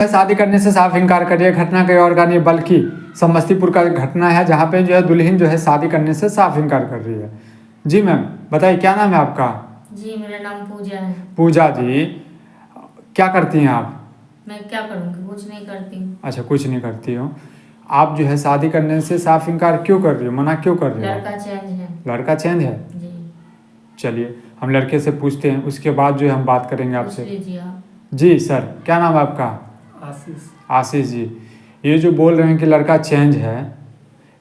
शादी करने से साफ इनकार कर रही है। घटना कहीं और का नहीं बल्कि समस्तीपुर का घटना है, जहाँ पे जो है दुल्हन जो है शादी करने से साफ इनकार कर रही है। जी मैम, बताइए क्या नाम है आपका? जी मेरा नाम पूजा है। पूजा जी, क्या करती हैं आप? मैं क्या करूँगी, कुछ नहीं करती हूँ। अच्छा, कुछ नहीं करती हो। आप जो है शादी करने से साफ इनकार क्यों कर रही हो, मना क्यों कर रही हो? लड़का चेंज है। लड़का चेंज है? जी चलिए हम लड़के से पूछते हैं, उसके बाद जो है हम बात करेंगे पूछ आपसे। लीजिए आप। जी सर, क्या नाम है आपका? आशीष। आशीष जी, ये जो बोल रहे हैं कि लड़का चेंज है,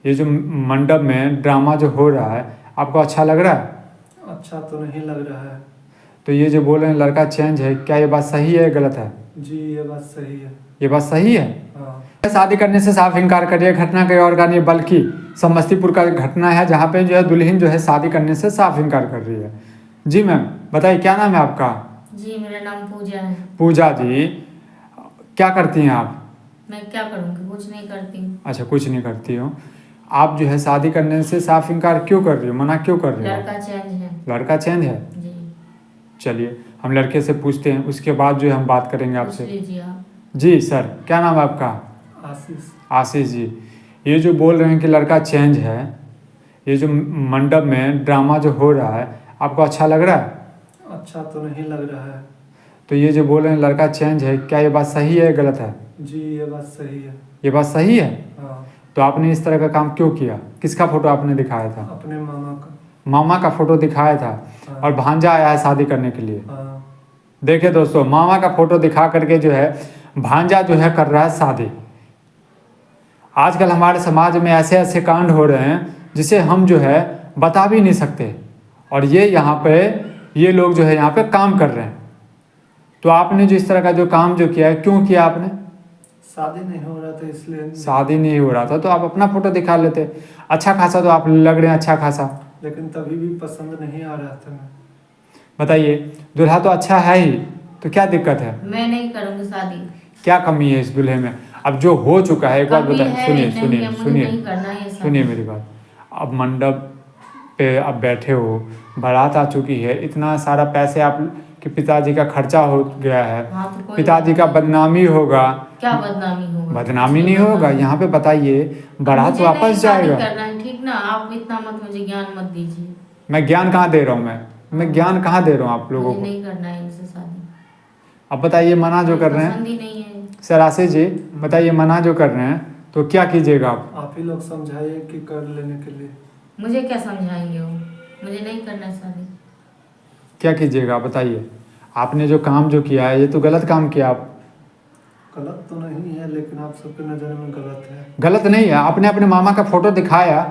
ये जो मंडप में ड्रामा जो हो रहा है, आपको अच्छा लग रहा है? अच्छा तो नहीं लग रहा है। तो ये जो बोल रहे हैं लड़का चेंज है, क्या ये बात सही है या गलत है? जी ये बात सही है। ये बात सही है। हाँ। शादी करने से साफ इनकार कर रही है। घटना कहीं और का नहीं बल्कि समस्तीपुर का घटना है, जहाँ पे जो है दुल्हन जो है शादी करने से साफ इनकार कर रही है। जी मैम, बताइए क्या नाम है आपका? जी मेरा नाम पूजा है। पूजा जी, क्या करती हैं आप? मैं क्या करूँगी, कुछ नहीं करती हूँ। अच्छा, कुछ नहीं करती हो। आप जो है शादी करने से साफ इनकार क्यों कर रही हो, मना क्यों कर रही हो? लड़का चेंज है। लड़का चेंज है? जी चलिए हम लड़के से पूछते हैं, उसके बाद जो है हम बात करेंगे पूछ आपसे। लीजिए आप। जी सर, क्या नाम है आपका? आशीष। आशीष जी, ये जो बोल रहे हैं कि लड़का चेंज है, ये जो मंडप में ड्रामा जो हो रहा है, आपको अच्छा लग रहा है? अच्छा तो नहीं लग रहा है। तो ये जो बोल रहे हैं लड़का चेंज है, क्या ये बात सही है या गलत है? जी ये बात सही है। ये बात सही है। हाँ। तो आपने इस तरह का काम क्यों किया? किसका फोटो आपने दिखाया था? अपने मामा का। मामा का फोटो दिखाया था हाँ। और भांजा आया है शादी करने के लिए। हाँ। देखिए दोस्तों, मामा का फोटो दिखा करके जो है भांजा जो है कर रहा है शादी। आजकल हमारे समाज में ऐसे ऐसे कांड हो रहे हैं जिसे हम जो है बता भी नहीं सकते, और ये यहाँ पे ये लोग जो है यहाँ पे काम कर रहे हैं। तो आपने जो इस तरह का जो काम जो किया है, क्यों किया आपने? शादी नहीं हो रहा था इसलिए। शादी नहीं हो रहा था तो आप अपना फोटो दिखा लेते। अच्छा खासा तो आप लग रहे हैं, अच्छा खासा। लेकिन तभी भी पसंद नहीं आ रहा था मैं। बताइए, दूल्हा तो अच्छा है ही, तो क्या दिक्कत है? मैं नहीं करूँगी शादी। क्या कमी है इस दूल्हे में? अब जो हो चुका है, एक बात कमी बताइए। है, सुनिए नहीं सुनिए है, मुझे सुनिए नहीं करना है शादी। सुनिए मेरी बात। अब मंडप पे आप बैठे हो, बारात आ चुकी है, इतना सारा पैसे आप के पिताजी का खर्चा हो गया है, हाँ, तो कोई पिताजी का बदनामी होगा। क्या बदनामी होगा? बदनामी नहीं होगा, यहाँ पे बताइए, बारात मुझे वापस नहीं शादी जाएगा। करना है, ठीक ना? आप इतना मत मुझे ज्ञान मत दीजिए। मैं ज्ञान कहाँ दे रहा हूँ? मैं ज्ञान कहाँ दे रहा हूँ आप लोगों मुझे को? नहीं करना है इनसे शादी। अब बताइए, मना जो कर रहे पसंद हैं ही नहीं है। सर आशीष जी, बताइए मना जो कर रहे हैं तो क्या कीजिएगा आप? आप ही लोग समझाइए कि कर लेने के लिए। मुझे क्या समझाएंगे वो? मुझे नहीं करना है शादी। क्या कीजिएगा बताइए? आपने जो काम जो किया है, ये तो गलत काम किया आप। गलत तो नहीं है, लेकिन आप सबके नज़र में गलत है। गलत नहीं है, आपने अपने मामा का फोटो दिखाया